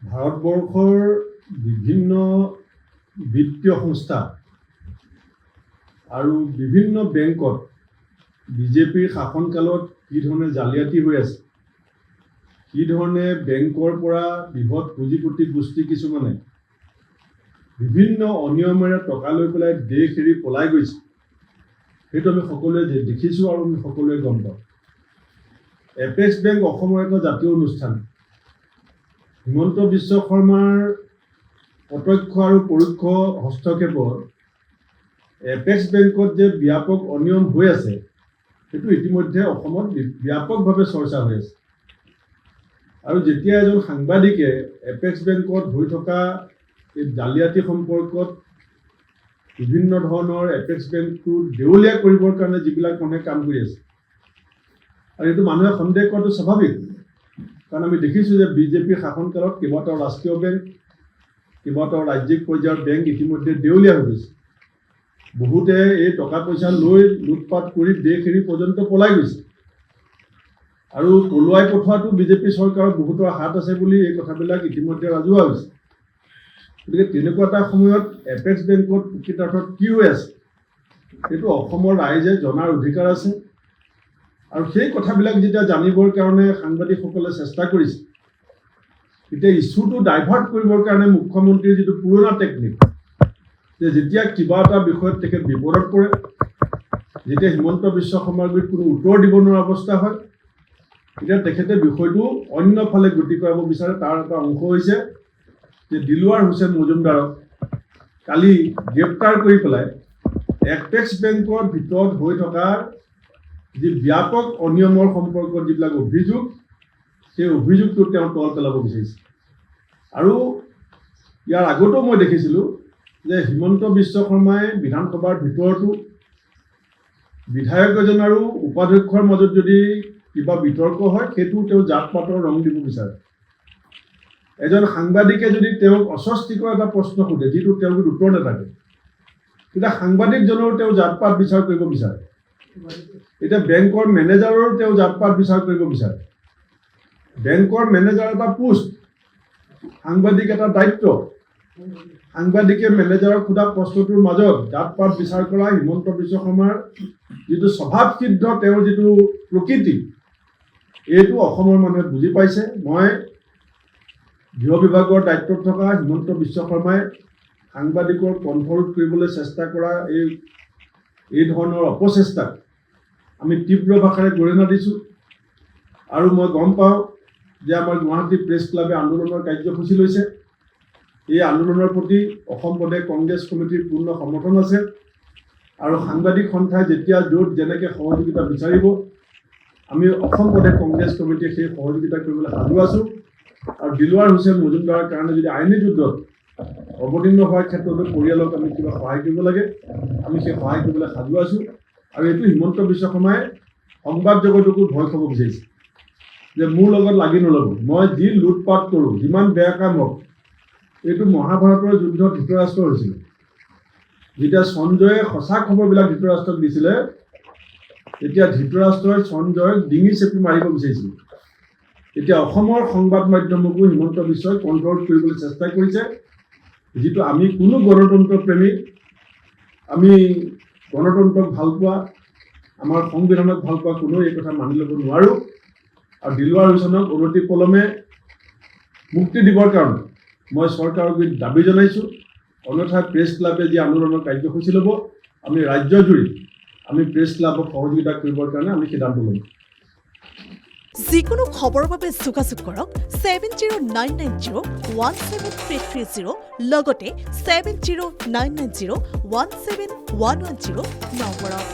ভাৰতবৰ্ষৰ বিভিন্ন বিত্তীয় সংস্থা আৰু বিভিন্ন বেংকত বিজেপিৰ শাসনকালত কি ধৰণে জালিয়াতি হৈ আছে, কি ধৰণে বেংকৰ পৰা বৃহৎ পুঁজিপতি গোষ্ঠী কিছুমানে বিভিন্ন অনিয়মেৰে টকা লৈ পেলাই দেশ এৰি পলাই গৈছে, সেইটো আমি সকলোৱে দেখিছোঁ আৰু আমি সকলোৱে গম পাওঁ। এপেক্স বেংক অসমৰ এটা জাতীয় অনুষ্ঠান। হিমন্ত বিশ্ব শৰ্মাৰ প্ৰত্যক্ষ আৰু পৰোক্ষ হস্তক্ষেপত এপেক্স বেংকত যে ব্যাপক অনিয়ম হৈ আছে, সেইটো ইতিমধ্যে অসমত ব্যাপকভাৱে চৰ্চা হৈ আছে। আৰু যেতিয়া এজন সাংবাদিকে এপেক্স বেংকত হৈ থকা এই জালিয়াতি সম্পৰ্কত বিভিন্ন ধৰণৰ এপেক্স বেংকটো দেউলীয়া কৰিবৰ কাৰণে যিবিলাক মানুহে কাম কৰি আছে, আৰু এইটো মানুহে সন্দেহ কৰাটো স্বাভাৱিক, কাৰণ আমি দেখিছোঁ যে বিজেপিৰ শাসনকালত কেইবাটাও ৰাষ্ট্ৰীয় বেংক, কেইবাটাও ৰাজ্যিক পৰ্যায়ৰ বেংক ইতিমধ্যে দেউলীয়া হৈ গৈছে। বহুতে এই টকা পইচা লৈ লুটপাট কৰি দেশ এৰি পৰ্যন্ত পলাই গৈছে, আৰু পলুৱাই পঠোৱাটো বিজেপি চৰকাৰৰ বহুতৰ হাত আছে বুলি এই কথাবিলাক ইতিমধ্যে ৰাজহুৱা হৈছে। গতিকে তেনেকুৱা এটা সময়ত এপেক্স বেংকত প্ৰকৃতাৰ্থত কি হৈ আছে, সেইটো অসমৰ ৰাইজে জনাৰ অধিকাৰ আছে। আৰু সেই কথাবিলাক যেতিয়া জানিবৰ কাৰণে সাংবাদিকসকলে চেষ্টা কৰিছে, তেতিয়া ইছ্যুটো ডাইভাৰ্ট কৰিবৰ কাৰণে মুখ্যমন্ত্ৰীৰ যিটো পুৰণা টেকনিক, যে যেতিয়া কিবা এটা বিষয়ত তেখেত বিপদত পৰে, যেতিয়া হিমন্ত বিশ্ব শৰ্মাৰ গুৰিত কোনো উত্তৰ দিব নোৱাৰা অৱস্থা হয়, তেতিয়া তেখেতে বিষয়টো অন্য ফালে গতি কৰাব বিচাৰে। তাৰ এটা অংশ হৈছে যে দিলৱাৰ হুছেইন মজুমদাৰক কালি গ্ৰেপ্তাৰ কৰি পেলাই এপেক্স বেংকৰ ভিতৰত হৈ থকা যি ব্যাপক অনিয়মৰ সম্পৰ্কত যিবিলাক অভিযোগ, সেই অভিযোগটো তেওঁ তল পেলাব বিচাৰিছে। আৰু ইয়াৰ আগতো মই দেখিছিলোঁ যে হিমন্ত বিশ্ব শৰ্মাই বিধানসভাৰ ভিতৰতো বিধায়ক এজন আৰু উপাধ্যক্ষৰ মাজত যদি কিবা বিতৰ্ক হয়, সেইটো তেওঁ জাত পাতৰ ৰং দিব বিচাৰে। এজন সাংবাদিকে যদি তেওঁক অস্বস্তিকৰ এটা প্ৰশ্ন সোধে, যিটো তেওঁৰ উত্তৰ নাথাকে, তেতিয়া সাংবাদিকজনেও তেওঁ জাত পাত বিচাৰ কৰিব বিচাৰে। এতিয়া বেংকৰ মেনেজাৰৰ তেওঁ জাত পাত বিচাৰ কৰিব বিচাৰে। বেংকৰ মেনেজাৰ এটা পোষ্ট, সাংবাদিক এটা দায়িত্ব। সাংবাদিকে মেনেজাৰক সোধা প্ৰশ্নটোৰ মাজত জাত পাত বিচাৰ কৰা হিমন্ত বিশ্ব শৰ্মাৰ যিটো স্বভাৱসিদ্ধ তেওঁৰ যিটো প্ৰকৃতি, এইটো অসমৰ মানুহে বুজি পাইছে। মই গৃহ বিভাগৰ দায়িত্বত থকা হিমন্ত বিশ্ব শৰ্মাই সাংবাদিকৰ কণ্ঠৰোধ কৰিবলৈ চেষ্টা কৰা এই ধৰণৰ অপচেষ্টাক আমি তীব্ৰ ভাষাৰে গৰিহণা দিছোঁ। আৰু মই গম পাওঁ যে আমাৰ গুৱাহাটী প্ৰেছ ক্লাবে আন্দোলনৰ কাৰ্যসূচী লৈছে। এই আন্দোলনৰ প্ৰতি অসম প্ৰদেশ কংগ্ৰেছ কমিটিৰ পূৰ্ণ সমৰ্থন আছে। আৰু সাংবাদিক সন্থাই যেতিয়া য'ত যেনেকৈ সহযোগিতা বিচাৰিব, আমি অসম প্ৰদেশ কংগ্ৰেছ কমিটিয়ে সেই সহযোগিতা কৰিবলৈ সাজু আছোঁ। আৰু দিলৱাৰ হুছেইন মজুমদাৰৰ কাৰণে যদি আইনী যুদ্ধত অৱতীৰ্ণ হোৱাৰ ক্ষেত্ৰতো পৰিয়ালক আমি কিবা সহায় কৰিব লাগে, আমি সেই সহায় কৰিবলৈ সাজু আছোঁ। আৰু এইটো হিমন্ত বিশ্ব শৰ্মাই সংবাদ জগতকো ভয় খাব বিচাৰিছে যে মোৰ লগত লাগি নল'ব, মই যি লুটপাট কৰোঁ, যিমান বেয়া কাম হওক। এইটো মহাভাৰতৰ যুদ্ধত ধৃতৰাষ্ট্ৰ হৈছিল। যেতিয়া সঞ্জয়ে সঁচা খবৰবিলাক ধৃতৰাষ্ট্ৰক দিছিলে, তেতিয়া ধৃতৰাষ্ট্ৰই সঞ্জয়ক ডিঙি চেপি মাৰিব বিচাৰিছিল। এতিয়া অসমৰ সংবাদ মাধ্যমকো হিমন্ত বিশ্বই কণ্ট্ৰল কৰিবলৈ চেষ্টা কৰিছে, যিটো আমি কোনো গণতন্ত্ৰ প্ৰেমী, আমি গণতন্ত্ৰক ভাল পোৱা, আমাৰ সংবিধানক ভাল পোৱা কোনো এই কথা মানি ল'ব নোৱাৰোঁ। আৰু দিলৱাৰ হুছেইনক অনতি পলমে মুক্তি দিবৰ কাৰণে মই চৰকাৰৰ গুৰিত দাবী জনাইছোঁ। অন্যথা প্ৰেছ ক্লাবে যি আন্দোলনৰ কাৰ্যসূচী ল'ব, আমি ৰাজ্যজুৰি আমি প্ৰেছ ক্লাবক সহযোগিতা কৰিবৰ কাৰণে আমি সিদ্ধান্ত ল'ম। যিকোনো খবৰৰ বাবে যোগাযোগ কৰক 7099017330 লগতে 7099017110 নম্বৰত।